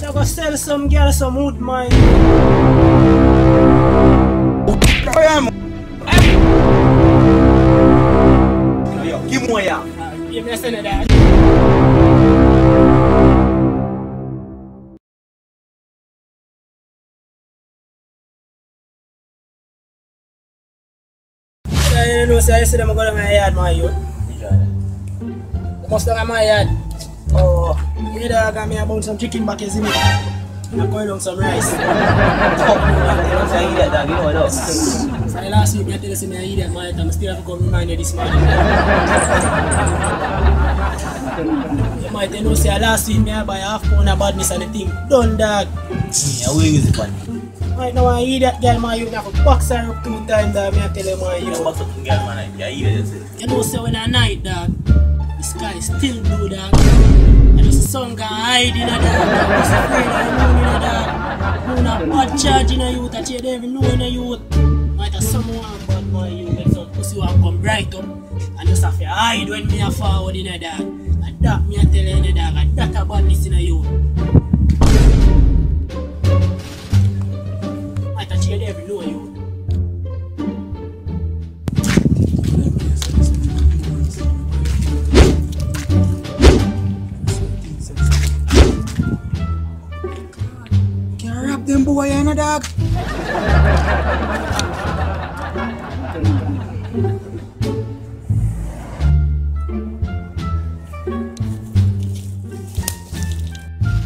I go sell some girl some wood, man. Give me one, yeah. Give me a send of that. You know, say I see them go to my yard, my youth. Must go to my yard. Oh, you know, I got me about some chicken back in me. I'm going on some rice. You don't say eat that, dog. You know what else? So last week, I tell you, I eat that, my time. I still have to come remind you this morning. You might know, say last week, I buy half pound of badness and the thing. Done, dog. Yeah, where is it, man? Right now, I eat that girl, my youth. I have to box her up 2 times, dog. I tell you, my You youth. know what's up, girl, man? Yeah, eat it, yourself. You know, say when I night, dog, the sky is still blue, dog. And the sun can hide in a dog. Just afraid of the moon in a dog. Moon a bad charge in a youth, that you don't even know in a youth. Might have someone bad, my youth, and some pussy will come bright up. And just have to hide when me a forward in a dog. And that me a tell you in a dog, and that a badness in a youth. Might have you don't even know youth. Them boy and a dog.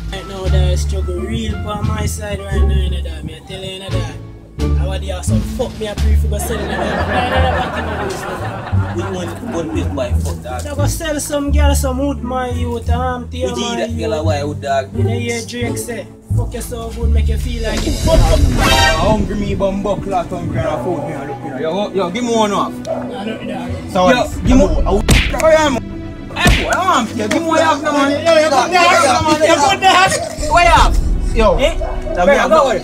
Right now there is struggle real on my side right now in a dog. Me tell you in a dog. I want to have some fuck me a pre for go sell in a dog. Which one place buy fuck, dog? I go sell some girl some wood, my youth. You eat that girl a white wood, dog. You know hear Drake say, fuck you so good, make you feel like it. Hungry me bumbo cloth hungry and I food me and look, you know. Yo, give me one off. I don't know. So yo, give me I am. Hey boy, I want you. Give me one off, man. Yo, you put that, man. You put that. Way off. Yo. Eh? Go away.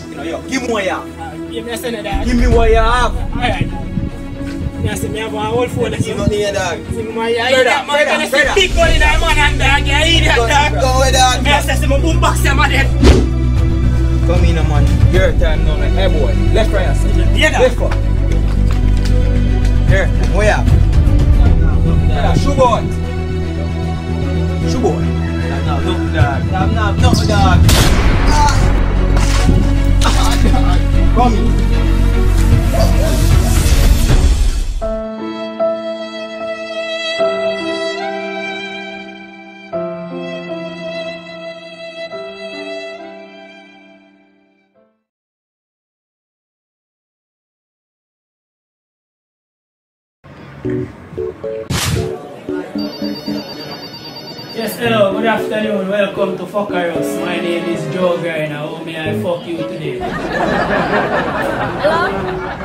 You know, yo, give me one, yeah. Give me a send of that. Give me what you have. Alright. I say me have one whole phone. You know the dog. See my idiot man, gonna see big gun in that man and dog, you idiot dog. Go away, dog. Me I say my boom box them dead. Come in, man. Your time now, like, hey boy. Left right, sir. Yeah, Left foot. Here, way up. Yeah, shoe boy. Shoe boy. No, look, dog. No, dog. Come in. Yes, hello, good afternoon, welcome to Fuckerus. My name is Joe Griner. How may I fuck you today? Hello?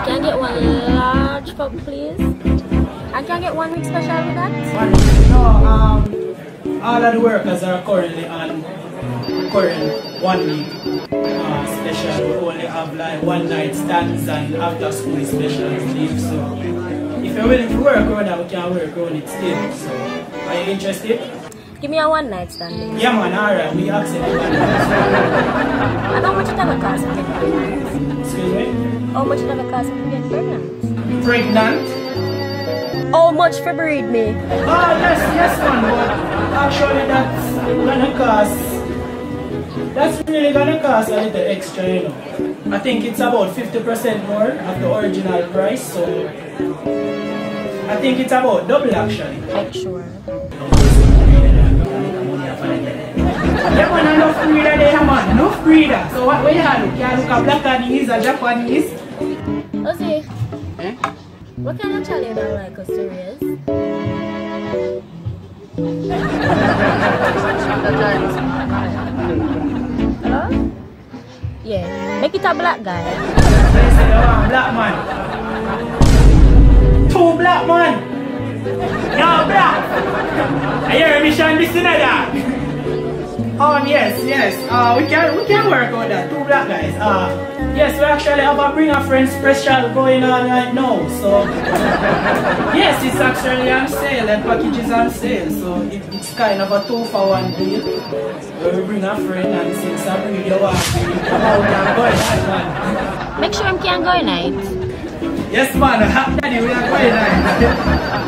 Can I get one large fuck, please? And can I get 1 week special with that? No, all of the workers are currently on current 1 week special. We only have like 1 night stands and after school specials leave. So if you're willing to work around that, we can work around it still. So are you interested? Give me a 1 night stand, please. Yeah man, alright, we accept it. And how much it ever cost to get pregnant? Excuse me? How much it ever cost to get pregnant? Pregnant? How much for breed me? Oh yes man, but actually that's gonna cost, that's really gonna cost a little extra, you know. I think it's about 50% more of the original price, so I think it's about double actually. Like sure. Yeah man, enough breeder there man, enough breeder. So what you have? You can look at Blackanese or Japanese. Ozzy, Eh? what kind of child you don't like us to raise? Hello? Yeah, make it a black guy. They say you want black man. 2 black man. You're black. I hear me shine this in a dog. Yes. We can work on that. Two black guys. Yes, we actually have a Bring a Friend special going on right now. So yes, it's actually on sale. The package is on sale. So it's kind of a 2-for-1 deal. Where we bring a friend and since I bring you one, we come out and go night, man. Make sure I can go night. Yes, man. Daddy, we are going night.